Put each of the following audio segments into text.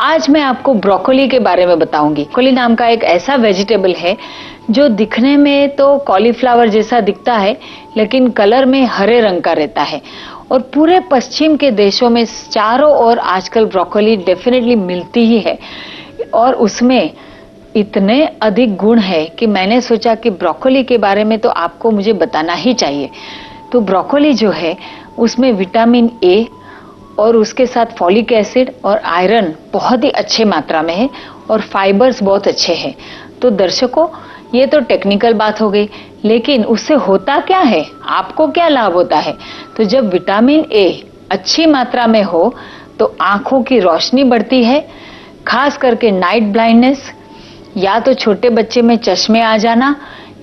आज मैं आपको ब्रोकोली के बारे में बताऊंगी। ब्रोकोली नाम का एक ऐसा वेजिटेबल है जो दिखने में तो कॉलीफ्लावर जैसा दिखता है, लेकिन कलर में हरे रंग का रहता है। और पूरे पश्चिम के देशों में चारों ओर आजकल ब्रोकोली डेफिनेटली मिलती ही है, और उसमें इतने अधिक गुण है कि मैंने सोचा कि ब्रोकोली के बारे में तो आपको मुझे बताना ही चाहिए। तो ब्रोकोली जो है उसमें विटामिन ए और उसके साथ फॉलिक एसिड और आयरन बहुत ही अच्छे मात्रा में है, और फाइबर्स बहुत अच्छे हैं। तो दर्शकों, ये तो टेक्निकल बात हो गई, लेकिन उससे होता क्या है, आपको क्या लाभ होता है? तो जब विटामिन ए अच्छी मात्रा में हो तो आंखों की रोशनी बढ़ती है, खास करके नाइट ब्लाइंडनेस, या तो छोटे बच्चे में चश्मे आ जाना,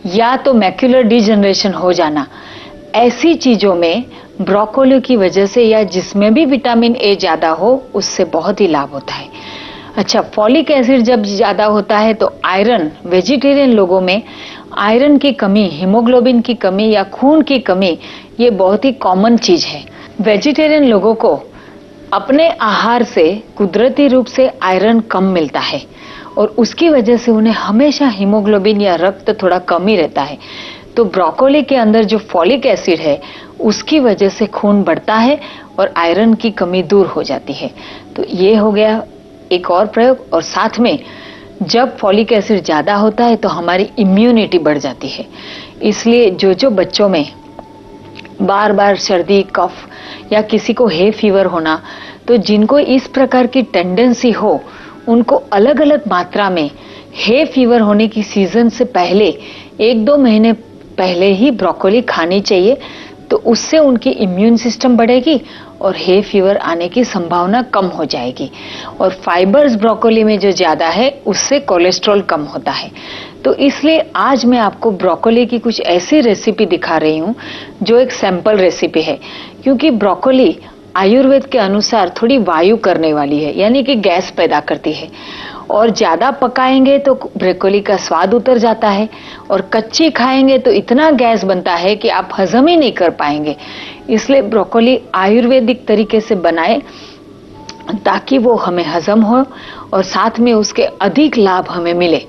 या तो मैक्यूलर डिजनरेशन हो जाना, ऐसी चीजों में ब्रोकोली की वजह से या जिसमें भी विटामिन ए ज्यादा हो उससे बहुत ही लाभ होता है। अच्छा, फॉलिक एसिड जब ज्यादा होता है तो आयरन, वेजिटेरियन लोगों में आयरन की कमी, हीमोग्लोबिन की कमी या खून की कमी, ये बहुत ही कॉमन चीज है। वेजिटेरियन लोगों को अपने आहार से कुदरती रूप से आयरन कम मिलता है, और उसकी वजह से उन्हें हमेशा हीमोग्लोबिन या रक्त थोड़ा कम ही रहता है। तो ब्रोकोली के अंदर जो फॉलिक एसिड है उसकी वजह से खून बढ़ता है और आयरन की कमी दूर हो जाती है। तो ये हो गया एक और प्रयोग। और साथ में जब फॉलिक एसिड ज्यादा होता है तो हमारी इम्यूनिटी बढ़ जाती है। इसलिए जो बच्चों में बार बार सर्दी, कफ या किसी को हे फीवर होना, तो जिनको इस प्रकार की टेंडेंसी हो उनको अलग अलग मात्रा में हे फीवर होने की सीजन से पहले 1-2 महीने पहले ही ब्रोकोली खानी चाहिए। तो उससे उनकी इम्यून सिस्टम बढ़ेगी और हे फीवर आने की संभावना कम हो जाएगी। और फाइबर्स ब्रोकोली में जो ज्यादा है उससे कोलेस्ट्रॉल कम होता है। तो इसलिए आज मैं आपको ब्रोकोली की कुछ ऐसी रेसिपी दिखा रही हूँ जो एक सैंपल रेसिपी है, क्योंकि ब्रोकोली आयुर्वेद के अनुसार थोड़ी वायु करने वाली है, यानी कि गैस पैदा करती है। और ज्यादा पकाएंगे तो ब्रोकोली का स्वाद उतर जाता है, और कच्ची खाएंगे तो इतना गैस बनता है कि आप हजम ही नहीं कर पाएंगे। इसलिए ब्रोकोली आयुर्वेदिक तरीके से बनाए ताकि वो हमें हजम हो और साथ में उसके अधिक लाभ हमें मिले।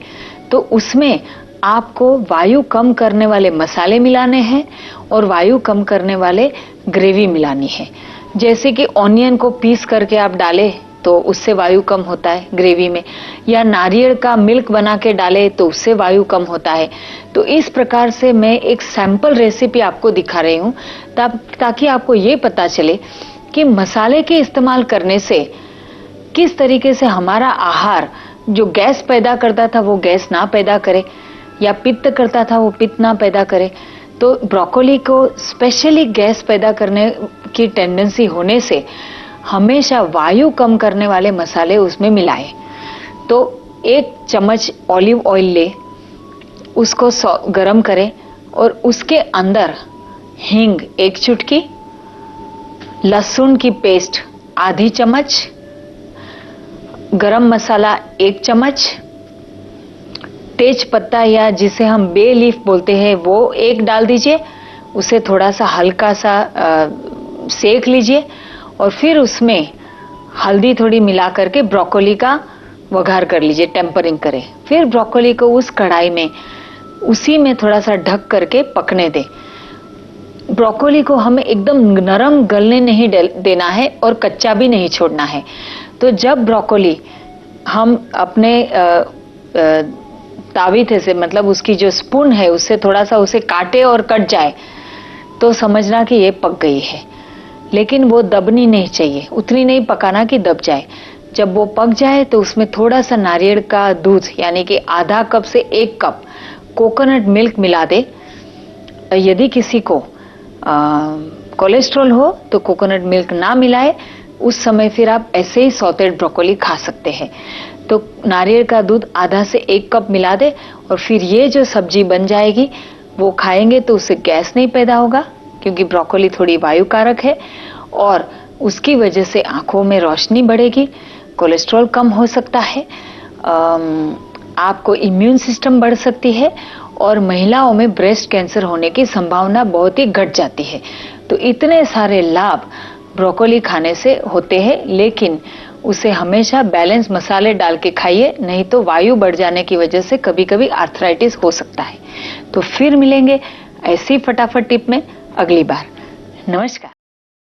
तो उसमें आपको वायु कम करने वाले मसाले मिलाने हैं और वायु कम करने वाले ग्रेवी मिलानी है। जैसे कि ऑनियन को पीस करके आप डालें तो उससे वायु कम होता है ग्रेवी में, या नारियल का मिल्क बना के डाले तो उससे वायु कम होता है। तो इस प्रकार से मैं एक सैंपल रेसिपी आपको दिखा रही हूँ ताकि आपको ये पता चले कि मसाले के इस्तेमाल करने से किस तरीके से हमारा आहार जो गैस पैदा करता था वो गैस ना पैदा करे, या पित्त करता था वो पित्त ना पैदा करे। तो ब्रोकोली को स्पेशली गैस पैदा करने की टेंडेंसी होने से हमेशा वायु कम करने वाले मसाले उसमें मिलाए। तो 1 चम्मच ऑलिव ऑयल ले, उसको गरम करें और उसके अंदर हींग 1 चुटकी, लहसुन की पेस्ट आधी चम्मच, गरम मसाला 1 चम्मच, तेज पत्ता या जिसे हम बे लीफ बोलते हैं वो 1 डाल दीजिए। उसे थोड़ा सा हल्का सा सेक लीजिए, और फिर उसमें हल्दी थोड़ी मिला करके ब्रोकोली का वघार कर लीजिए, टेम्परिंग करें। फिर ब्रोकोली को उस कढ़ाई में उसी में थोड़ा सा ढक करके पकने दें। ब्रोकोली को हमें एकदम नरम गलने नहीं देना है और कच्चा भी नहीं छोड़ना है। तो जब ब्रोकोली हम अपने तावीथे से, मतलब उसकी जो स्पून है उससे थोड़ा सा उसे काटे और कट जाए तो समझना कि ये पक गई है। लेकिन वो दबनी नहीं चाहिए, उतनी नहीं पकाना कि दब जाए। जब वो पक जाए तो उसमें थोड़ा सा नारियल का दूध, यानी कि आधा कप से 1 कप कोकोनट मिल्क मिला दे। यदि किसी को कोलेस्ट्रॉल हो तो कोकोनट मिल्क ना मिलाए, उस समय फिर आप ऐसे ही सॉटेड ब्रोकोली खा सकते हैं। तो नारियल का दूध आधा से 1 कप मिला दे, और फिर ये जो सब्जी बन जाएगी वो खाएंगे तो उससे गैस नहीं पैदा होगा, क्योंकि ब्रोकोली थोड़ी वायु कारक है, और उसकी वजह से आंखों में रोशनी बढ़ेगी, कोलेस्ट्रॉल कम हो सकता है, आपको इम्यून सिस्टम बढ़ सकती है, और महिलाओं में ब्रेस्ट कैंसर होने की संभावना बहुत ही घट जाती है। तो इतने सारे लाभ ब्रोकोली खाने से होते हैं, लेकिन उसे हमेशा बैलेंस मसाले डाल के खाइए, नहीं तो वायु बढ़ जाने की वजह से कभी कभी आर्थराइटिस हो सकता है। तो फिर मिलेंगे ऐसी फटाफट टिप में अगली बार। नमस्कार।